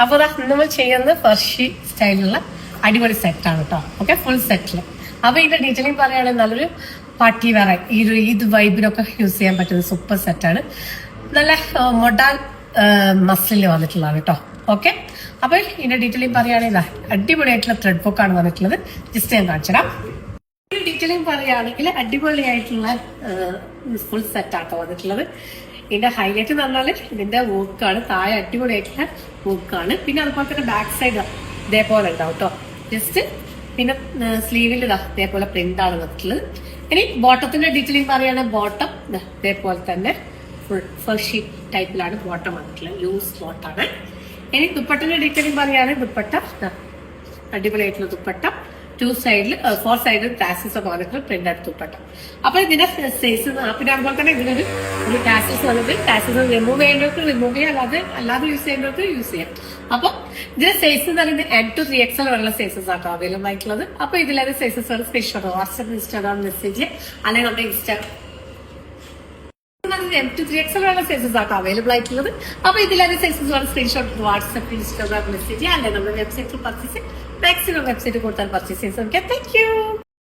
അപ്പൊ നമ്മൾ ചെയ്യുന്ന ഫർഷി സ്റ്റൈലുള്ള അടിപൊളി സെറ്റാണ് കേട്ടോ. ഓക്കെ, ഫുൾ സെറ്റില്. അപ്പൊ ഇതിന്റെ ഡീറ്റെയിലിംഗ് പറയുകയാണെങ്കിൽ നല്ലൊരു പാർട്ടി വെയർ ഈദ് വൈബിനൊക്കെ യൂസ് ചെയ്യാൻ പറ്റുന്ന സൂപ്പർ സെറ്റാണ്. നല്ല മൊഡാൽ മസിലിൽ വന്നിട്ടുള്ളതാണ് കേട്ടോ. ഓക്കെ, അപ്പൊ ഇതിന്റെ ഡീറ്റെയിലിംഗ് പറയുകയാണെങ്കിൽ അടിപൊളിയായിട്ടുള്ള ത്രെഡ് ബുക്കാണ് വന്നിട്ടുള്ളത്. ജസ്റ്റ് ഞാൻ കാണിച്ചുതരാം. ഡീറ്റെയിലിംഗ് പറയുകയാണെങ്കിൽ അടിപൊളിയായിട്ടുള്ള ഫുൾ സെറ്റാട്ടോ വന്നിട്ടുള്ളത്. ഇതിന്റെ ഹൈലൈറ്റ് എന്ന് പറഞ്ഞാല് ഇതിന്റെ വർക്കാണ്. താഴെ അടിപൊളിയായിട്ടുള്ള വർക്കാണ്. പിന്നെ അതുപോലെ തന്നെ ബാക്ക് സൈഡ് ഇതേപോലെ ഉണ്ടാവും കേട്ടോ. ജസ്റ്റ് പിന്നെ സ്ലീവിൽ ഇതേപോലെ പ്രിന്റ് ആണ് വന്നിട്ടുള്ളത്. ഇനി ബോട്ടത്തിന്റെ ഡീറ്റെയിലിംഗ് പറയുകയാണെങ്കിൽ ബോട്ടം ഇതേപോലെ തന്നെ ഫുൾ ഫർഷി ടൈപ്പിലാണ് ബോട്ടം വന്നിട്ടുള്ളത്. ലൂസ് ബോട്ടാണ്. ഇനി ദുപ്പട്ടന്റെ ഡീറ്റെയിലിംഗ് പറയുകയാണെങ്കിൽ ദുപ്പട്ട അടിപൊളിയായിട്ടുള്ള ദുപ്പട്ട. 4 സൈഡിൽ ടാസസ് ഒക്കെ വന്നിട്ട് പ്രിന്റ് ആയിട്ട് ദുപ്പട്ട. അപ്പൊ ഇതിന്റെ സൈസ് പിന്നെ അതുപോലെ തന്നെ ഇതിനൊരു ടാസസ് വന്നിട്ട് ടാസസ് റിമൂവ് ചെയ്യേണ്ടവർക്ക് റിമൂവ് ചെയ്യാം, അല്ലാതെ യൂസ് ചെയ്യേണ്ടവർക്ക് യൂസ് ചെയ്യാം. അപ്പൊ ഇതിന്റെ സൈസ് എന്ന് പറയുന്നത് M to 3XL വരെയുള്ള സൈസസ് ആട്ടോ അവൈലബിൾ ആയിട്ടുള്ളത്. അപ്പൊ ഇതിലേത് സൈസസ് വരെ സ്പെഷ്യൽ വാട്സ്ആപ്പ് ഇൻസ്റ്റാഗ്രാം മെസ്സേജ് അല്ലെങ്കിൽ നമ്മുടെ M to 3XL വരെയുള്ള സൈസസ് ആട്ടോ അവൈലബിൾ ആയിട്ടുള്ളത്. അപ്പൊ ഇതിലേത് സൈസസ് വരെ സ്ക്രീൻഷോട്ട് വാട്സ്ആപ്പ് ഇൻസ്റ്റാഗ്രാം മെസ്സേജ് അല്ലെങ്കിൽ നമ്മുടെ വെബ്സൈറ്റിൽ പർച്ചേസ് മാക്സിമം വെബ്സൈറ്റ് കൊടുത്താൽ പർച്ചേസ് ചെയ്യാൻ ശ്രമിക്കാം. Thank you.